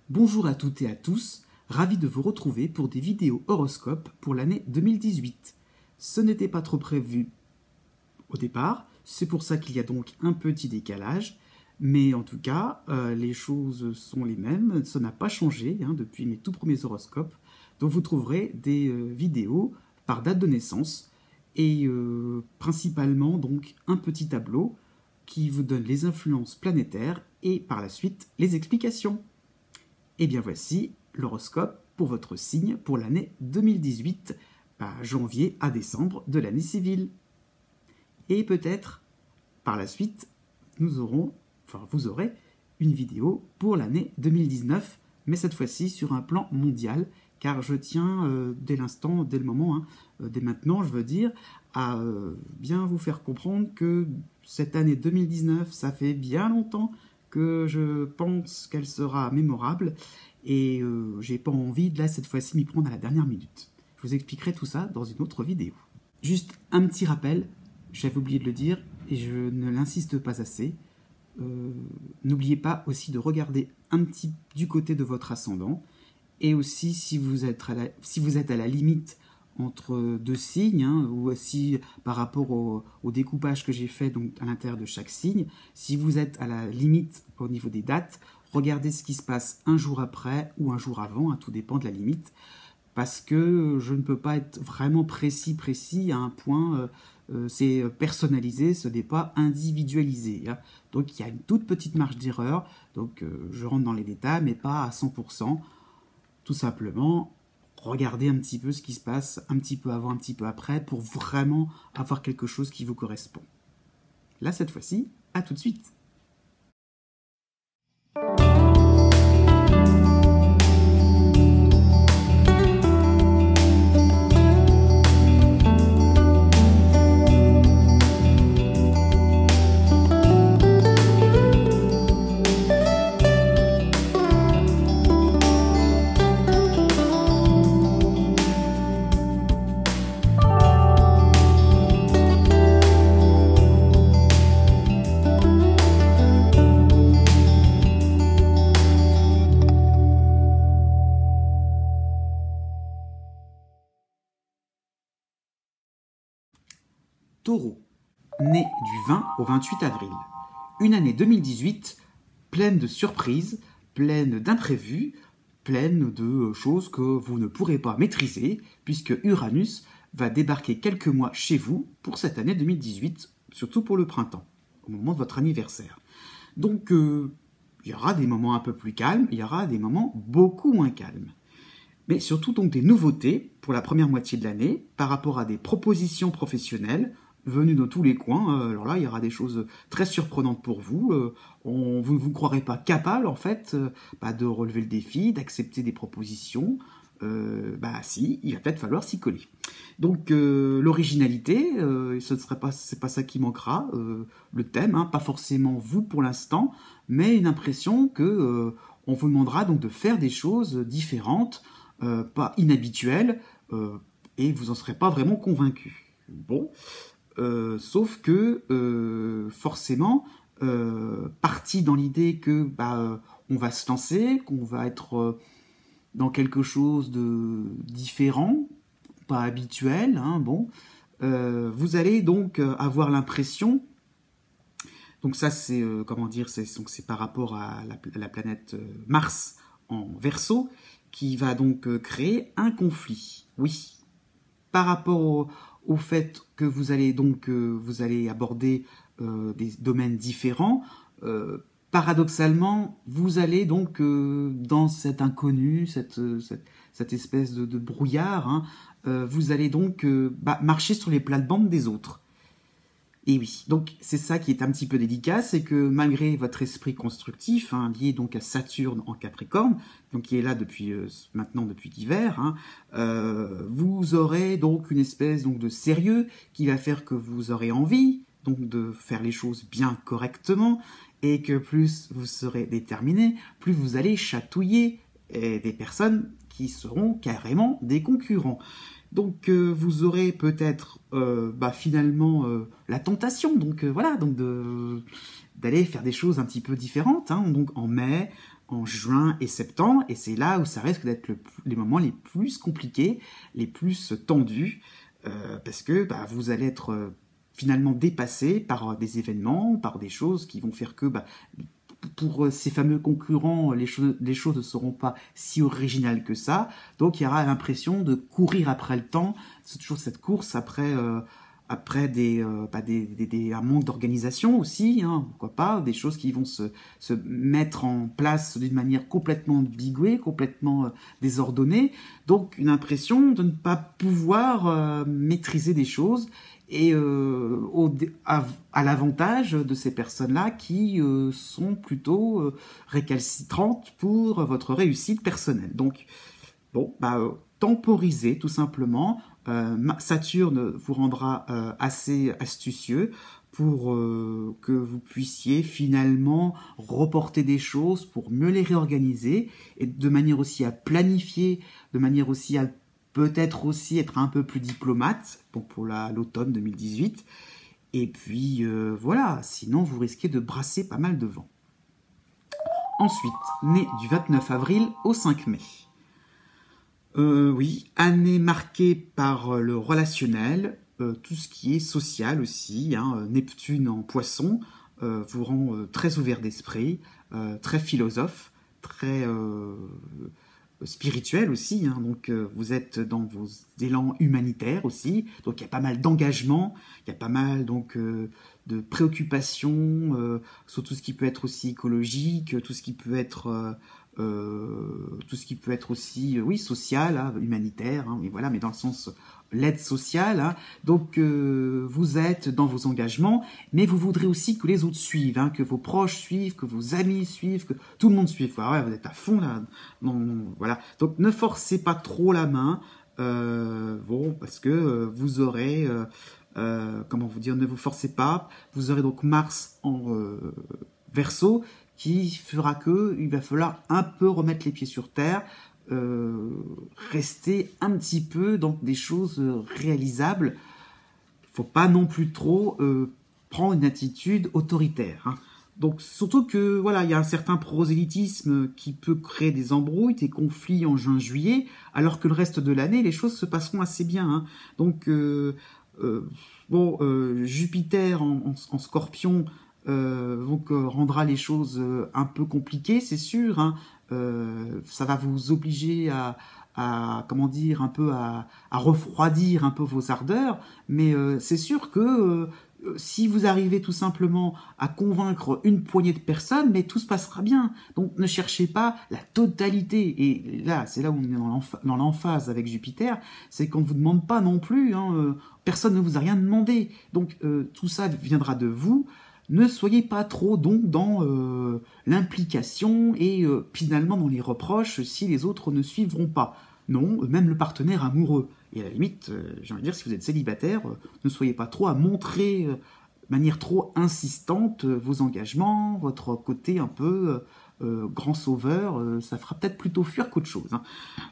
Bonjour à toutes et à tous, ravi de vous retrouver pour des vidéos horoscopes pour l'année 2018. Ce n'était pas trop prévu au départ, c'est pour ça qu'il y a donc un petit décalage, mais en tout cas, les choses sont les mêmes, ça n'a pas changé depuis mes tout premiers horoscopes, donc vous trouverez des vidéos par date de naissance et principalement donc un petit tableau qui vous donne les influences planétaires et par la suite les explications. Et bien voici l'horoscope pour votre signe pour l'année 2018, janvier à décembre de l'année civile. Et peut-être, par la suite, vous aurez une vidéo pour l'année 2019, mais cette fois-ci sur un plan mondial, car je tiens dès maintenant, je veux dire, à bien vous faire comprendre que cette année 2019, ça fait bien longtemps que je pense qu'elle sera mémorable et j'ai pas envie de là cette fois-ci m'y prendre à la dernière minute. Je vous expliquerai tout ça dans une autre vidéo. Juste un petit rappel, j'avais oublié de le dire et je ne l'insiste pas assez. N'oubliez pas aussi de regarder un petit du côté de votre ascendant et aussi si vous êtes à la limite entre deux signes, ou aussi par rapport au découpage que j'ai fait donc à l'intérieur de chaque signe, si vous êtes à la limite au niveau des dates, regardez ce qui se passe un jour après ou un jour avant, tout dépend de la limite, parce que je ne peux pas être vraiment précis à un point, c'est personnalisé, ce n'est pas individualisé. Donc il y a une toute petite marge d'erreur, donc je rentre dans les détails, mais pas à 100%, tout simplement. Regardez un petit peu ce qui se passe, un petit peu avant, un petit peu après, pour vraiment avoir quelque chose qui vous correspond. Là, cette fois-ci, à tout de suite. Taureau, né du 20 au 28 avril. Une année 2018 pleine de surprises, pleine d'imprévus, pleine de choses que vous ne pourrez pas maîtriser, puisque Uranus va débarquer quelques mois chez vous pour cette année 2018, surtout pour le printemps, au moment de votre anniversaire. Donc, il y aura des moments un peu plus calmes, il y aura des moments beaucoup moins calmes. Mais surtout donc des nouveautés pour la première moitié de l'année par rapport à des propositions professionnelles venues de tous les coins. Alors là, il y aura des choses très surprenantes pour vous. Vous ne vous croirez pas capable, en fait, de relever le défi, d'accepter des propositions. Si, il va peut-être falloir s'y coller. Donc, l'originalité, c'est pas ça qui manquera. Le thème, pas forcément vous pour l'instant, mais une impression que on vous demandera donc de faire des choses différentes, pas inhabituelles, et vous n'en serez pas vraiment convaincu. Bon. Sauf que forcément, parti dans l'idée que on va se lancer, qu'on va être dans quelque chose de différent, pas habituel, vous allez donc avoir l'impression, donc ça c'est c'est par rapport à la planète Mars en Verseau, qui va donc créer un conflit. Oui, par rapport au fait que vous allez aborder des domaines différents, paradoxalement, vous allez donc dans cet inconnu, cette espèce de brouillard, vous allez donc marcher sur les plates-bandes des autres. Et oui, donc c'est ça qui est un petit peu délicat, c'est que malgré votre esprit constructif, lié donc à Saturne en Capricorne, donc qui est là depuis l'hiver, vous aurez donc une espèce de sérieux qui va faire que vous aurez envie donc de faire les choses bien correctement, et que plus vous serez déterminé, plus vous allez chatouiller et des personnes qui seront carrément des concurrents. Donc vous aurez peut-être finalement la tentation, donc voilà, donc d'aller faire des choses un petit peu différentes, hein, donc en mai, en juin et septembre, et c'est là où ça risque d'être les moments les plus compliqués, les plus tendus, parce que vous allez être finalement dépassé par des événements, par des choses qui vont faire que pour ces fameux concurrents, les choses ne seront pas si originales que ça. Donc il y aura l'impression de courir après le temps. C'est toujours cette course après un manque d'organisation aussi, hein, pourquoi pas, des choses qui vont se mettre en place d'une manière complètement bigouée, complètement désordonnée. Donc une impression de ne pas pouvoir maîtriser des choses. Et à l'avantage de ces personnes-là qui sont plutôt récalcitrantes pour votre réussite personnelle. Donc, bon, temporisez tout simplement. Saturne vous rendra assez astucieux pour que vous puissiez finalement reporter des choses, pour mieux les réorganiser, et de manière aussi à planifier, de manière aussi à peut-être aussi être un peu plus diplomate, donc pour l'automne 2018. Et puis voilà, sinon vous risquez de brasser pas mal de vent. Ensuite, né du 29 avril au 5 mai. Oui, année marquée par le relationnel, tout ce qui est social aussi, hein, Neptune en poisson vous rend très ouvert d'esprit, très philosophe, très spirituel aussi, hein, donc vous êtes dans vos élans humanitaires aussi, donc il y a pas mal d'engagement, il y a pas mal donc de préoccupations sur tout ce qui peut être aussi écologique, tout ce qui peut être aussi oui social, hein, humanitaire, hein, mais voilà, mais dans le sens l'aide sociale, hein. Donc vous êtes dans vos engagements, mais vous voudrez aussi que les autres suivent, hein, que vos proches suivent, que vos amis suivent, que tout le monde suive. Voilà, vous êtes à fond là. Non, voilà. Donc ne forcez pas trop la main, parce que vous aurez, comment vous dire, ne vous forcez pas. Vous aurez donc Mars en Verseau qui fera que il va falloir un peu remettre les pieds sur terre. Rester un petit peu dans des choses réalisables. Faut pas non plus trop prendre une attitude autoritaire, hein. Donc surtout que voilà, il y a un certain prosélytisme qui peut créer des embrouilles, des conflits en juin-juillet, alors que le reste de l'année, les choses se passeront assez bien, hein. Donc Jupiter en Scorpion rendra les choses un peu compliquées, c'est sûr, hein. Ça va vous obliger à comment dire, un peu à refroidir un peu vos ardeurs, mais c'est sûr que si vous arrivez tout simplement à convaincre une poignée de personnes, mais tout se passera bien. Donc ne cherchez pas la totalité. Et là, c'est là où on est dans l'emphase avec Jupiter, c'est qu'on ne vous demande pas non plus, hein, personne ne vous a rien demandé. Donc tout ça viendra de vous. Ne soyez pas trop donc dans l'implication et finalement dans les reproches si les autres ne suivront pas. Non, même le partenaire amoureux. Et à la limite, j'ai envie de dire, si vous êtes célibataire, ne soyez pas trop à montrer de manière trop insistante vos engagements, votre côté un peu grand sauveur, ça fera peut-être plutôt fuir qu'autre chose, hein.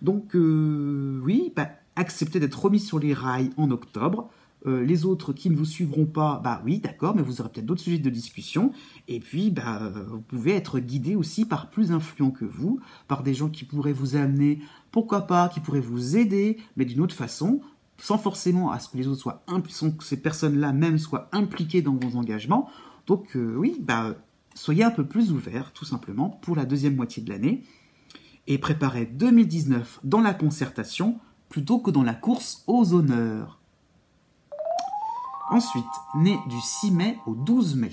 Donc oui, acceptez d'être remis sur les rails en octobre. Les autres qui ne vous suivront pas, oui, d'accord, mais vous aurez peut-être d'autres sujets de discussion. Et puis, vous pouvez être guidé aussi par plus influents que vous, par des gens qui pourraient vous amener, pourquoi pas, qui pourraient vous aider, mais d'une autre façon, sans forcément à ce que les autres que ces personnes-là même soient impliquées dans vos engagements. Donc, oui, soyez un peu plus ouverts, tout simplement, pour la deuxième moitié de l'année. Et préparez 2019 dans la concertation, plutôt que dans la course aux honneurs. Ensuite, né du 6 mai au 12 mai.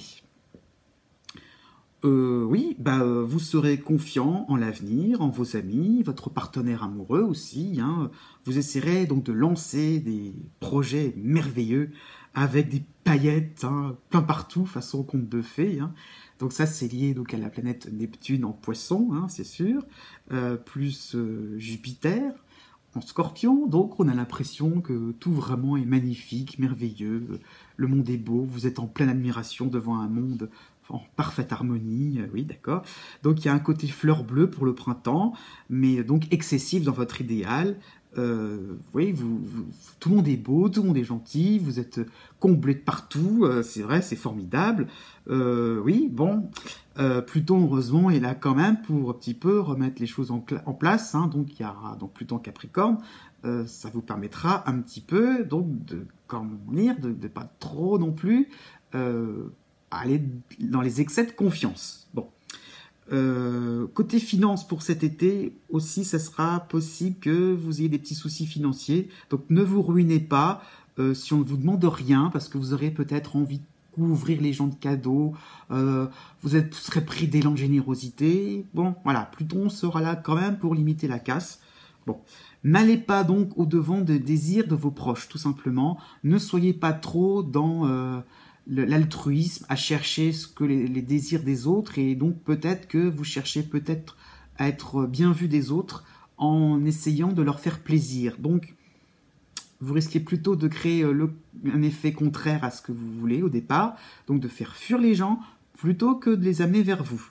Oui, vous serez confiant en l'avenir, en vos amis, votre partenaire amoureux aussi, hein. Vous essaierez donc de lancer des projets merveilleux avec des paillettes, hein, plein partout, façon conte de fées, hein. Donc ça, c'est lié donc à la planète Neptune en Poisson, hein, c'est sûr, plus Jupiter en Scorpion, donc on a l'impression que tout vraiment est magnifique, merveilleux, le monde est beau, vous êtes en pleine admiration devant un monde en parfaite harmonie, oui, d'accord. Donc il y a un côté fleur bleue pour le printemps, mais donc excessif dans votre idéal. Oui, tout le monde est beau, tout le monde est gentil, vous êtes comblé de partout, c'est vrai, c'est formidable. Oui, bon, Pluton, heureusement, est là quand même pour un petit peu remettre les choses en place. Hein, donc il y aura donc Pluton Capricorne. Ça vous permettra un petit peu donc de, comment dire, de pas trop non plus aller dans les excès de confiance. Bon. Côté finance pour cet été aussi, ça sera possible que vous ayez des petits soucis financiers. Donc ne vous ruinez pas si on ne vous demande rien, parce que vous aurez peut-être envie de couvrir les gens de cadeaux. Vous serez pris d'élan de générosité. Bon, voilà, Pluton sera là quand même pour limiter la casse. Bon, n'allez pas donc au-devant des désirs de vos proches, tout simplement. Ne soyez pas trop dans l'altruisme, à chercher ce que les désirs des autres, et donc peut-être que vous cherchez peut-être à être bien vu des autres en essayant de leur faire plaisir. Donc, vous risquez plutôt de créer un effet contraire à ce que vous voulez au départ, donc de faire fuir les gens plutôt que de les amener vers vous.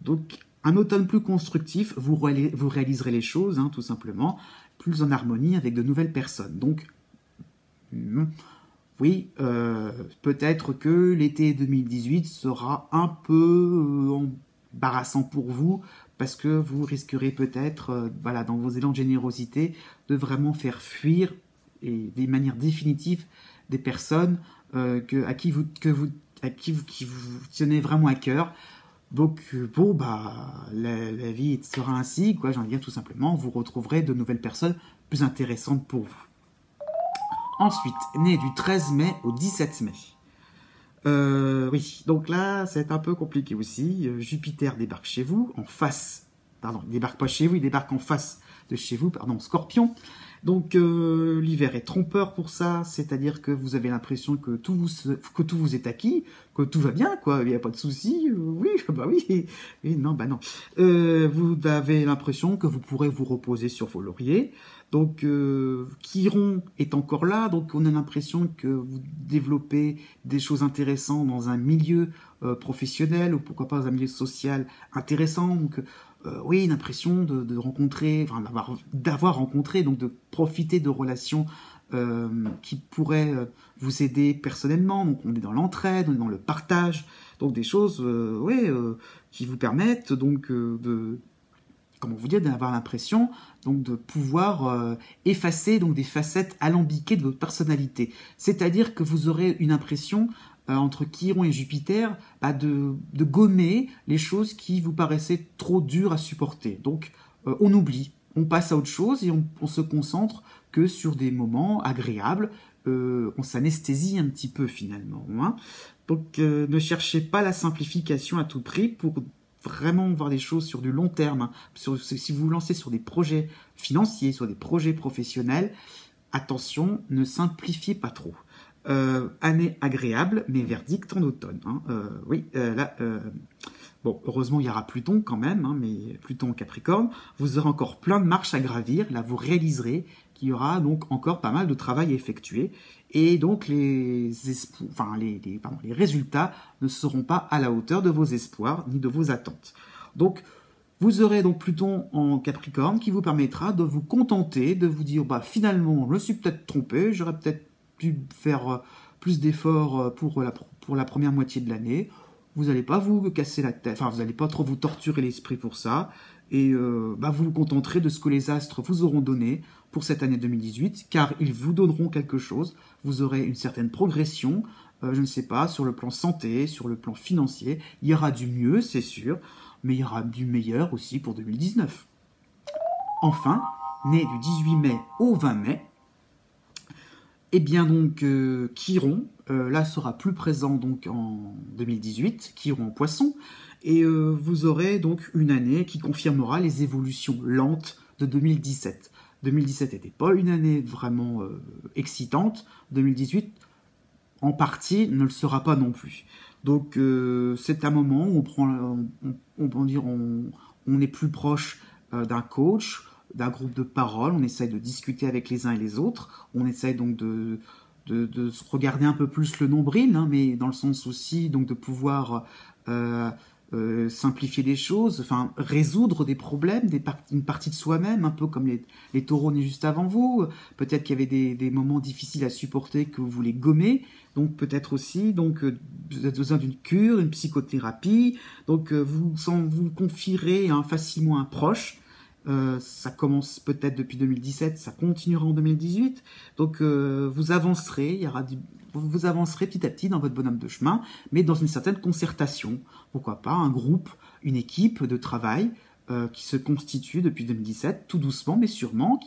Donc, un automne plus constructif, vous réaliserez les choses, hein, tout simplement, plus en harmonie avec de nouvelles personnes. Donc, oui, peut-être que l'été 2018 sera un peu embarrassant pour vous, parce que vous risquerez peut-être, voilà, dans vos élans de générosité, de vraiment faire fuir et de manière définitive des personnes qui vous tenez vraiment à cœur. Donc bon, la vie sera ainsi, quoi. J'en viens tout simplement, vous retrouverez de nouvelles personnes plus intéressantes pour vous. Ensuite, né du 13 mai au 17 mai. Oui, donc là, c'est un peu compliqué aussi. Jupiter débarque chez vous, en face. Pardon, il débarque pas chez vous, il débarque en face de chez vous, pardon, Scorpion. Donc l'hiver est trompeur pour ça, c'est-à-dire que vous avez l'impression que tout vous est acquis, que tout va bien, quoi, il n'y a pas de souci. Oui, bah oui, et non, bah non. Vous avez l'impression que vous pourrez vous reposer sur vos lauriers. Donc Chiron est encore là, donc on a l'impression que vous développez des choses intéressantes dans un milieu professionnel, ou pourquoi pas dans un milieu social intéressant. Donc oui, une impression de rencontrer, enfin d'avoir rencontré, donc de profiter de relations qui pourraient vous aider personnellement. Donc on est dans l'entraide, on est dans le partage, donc des choses qui vous permettent donc comment vous dire, d'avoir l'impression donc de pouvoir effacer donc des facettes alambiquées de votre personnalité. C'est-à-dire que vous aurez une impression entre Chiron et Jupiter de gommer les choses qui vous paraissaient trop dures à supporter. Donc on oublie, on passe à autre chose et on se concentre que sur des moments agréables. On s'anesthésie un petit peu finalement. Hein. Donc ne cherchez pas la simplification à tout prix pour vraiment voir des choses sur du long terme. Hein. Si vous vous lancez sur des projets financiers, sur des projets professionnels, attention, ne simplifiez pas trop. Année agréable, mais verdict en automne. Hein. Bon, heureusement, il y aura Pluton quand même, hein, mais Pluton en Capricorne. Vous aurez encore plein de marches à gravir. Là, vous réaliserez qu'il y aura donc encore pas mal de travail à effectuer. Et donc, les résultats ne seront pas à la hauteur de vos espoirs ni de vos attentes. Donc, vous aurez donc Pluton en Capricorne qui vous permettra de vous contenter, de vous dire, finalement, je me suis peut-être trompé, j'aurais peut-être pu faire plus d'efforts pour la première moitié de l'année. Vous n'allez pas vous casser la tête, enfin, vous n'allez pas trop vous torturer l'esprit pour ça. Et vous vous contenterez de ce que les astres vous auront donné pour cette année 2018, car ils vous donneront quelque chose. Vous aurez une certaine progression, je ne sais pas, sur le plan santé, sur le plan financier. Il y aura du mieux, c'est sûr, mais il y aura du meilleur aussi pour 2019. Enfin, né du 18 mai au 20 mai, eh bien donc Chiron, là sera plus présent donc en 2018, Chiron en Poisson, et vous aurez donc une année qui confirmera les évolutions lentes de 2017. 2017 n'était pas une année vraiment excitante, 2018 en partie ne le sera pas non plus. Donc c'est un moment où on est plus proche d'un coach, d'un groupe de parole, on essaye de discuter avec les uns et les autres, on essaye donc de de se regarder un peu plus le nombril, hein, mais dans le sens aussi donc de pouvoir simplifier les choses, enfin résoudre des problèmes, une partie de soi-même, un peu comme les taureaux nés juste avant vous. Peut-être qu'il y avait des moments difficiles à supporter que vous voulez gommer, donc peut-être aussi donc vous avez besoin d'une cure, d'une psychothérapie, donc vous confierez hein, facilement à un proche. Ça commence peut-être depuis 2017, ça continuera en 2018. Donc vous avancerez, vous avancerez petit à petit dans votre bonhomme de chemin, mais dans une certaine concertation. Pourquoi pas un groupe, une équipe de travail qui se constitue depuis 2017, tout doucement mais sûrement,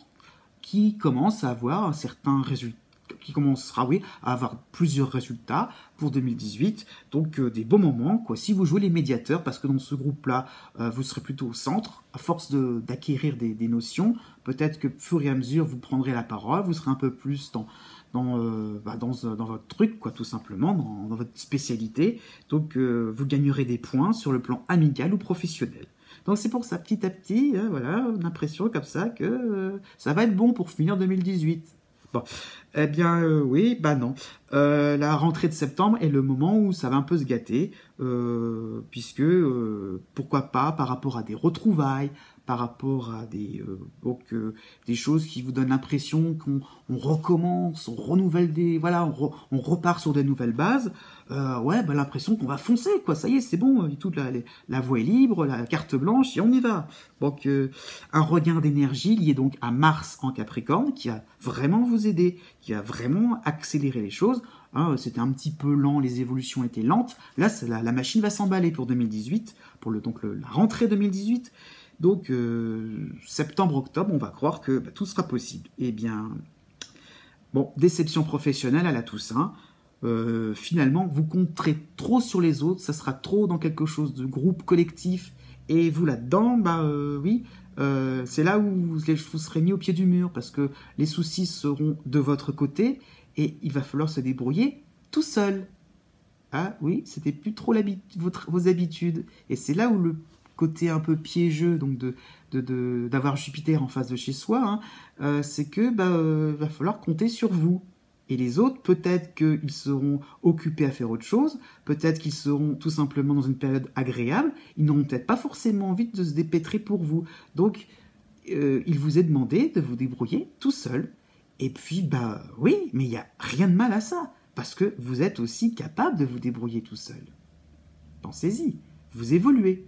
qui commence à avoir un certain résultat, qui commencera oui, à avoir plusieurs résultats pour 2018. Donc des bons moments, quoi. Si vous jouez les médiateurs, parce que dans ce groupe-là, vous serez plutôt au centre, à force d'acquérir des notions, peut-être que au fur et à mesure, vous prendrez la parole, vous serez un peu plus dans votre truc, quoi, tout simplement, dans votre spécialité. Donc vous gagnerez des points sur le plan amical ou professionnel. Donc c'est pour ça, petit à petit, voilà, une impression comme ça que ça va être bon pour finir 2018. Bon, eh bien oui, bah non. La rentrée de septembre est le moment où ça va un peu se gâter, puisque pourquoi pas par rapport à des retrouvailles, par rapport à des choses qui vous donnent l'impression qu'on recommence, on renouvelle voilà, on repart sur de nouvelles bases. Ouais, bah l'impression qu'on va foncer, quoi. Ça y est, c'est bon, toute la voie est libre, la carte blanche, et on y va. Donc un regain d'énergie lié donc à Mars en Capricorne qui va vraiment vous aider, qui va vraiment accélérer les choses. Hein, c'était un petit peu lent, les évolutions étaient lentes. Là, la machine va s'emballer pour 2018, pour la rentrée 2018. Donc, septembre-octobre, on va croire que tout sera possible. Eh bien, bon, déception professionnelle à la Toussaint. Finalement, vous compterez trop sur les autres, ça sera trop dans quelque chose de groupe collectif, et vous là-dedans, oui, c'est là où vous serez mis au pied du mur, parce que les soucis seront de votre côté, et il va falloir se débrouiller tout seul. Ah oui, c'était plus trop vos habitudes, et c'est là où le côté un peu piégeux, donc d'avoir Jupiter en face de chez soi, hein, c'est que va falloir compter sur vous. Et les autres, peut-être qu'ils seront occupés à faire autre chose, peut-être qu'ils seront tout simplement dans une période agréable, ils n'auront peut-être pas forcément envie de se dépêtrer pour vous. Donc, il vous est demandé de vous débrouiller tout seul. Et puis, oui, mais il n'y a rien de mal à ça, parce que vous êtes aussi capable de vous débrouiller tout seul. Pensez-y, vous évoluez.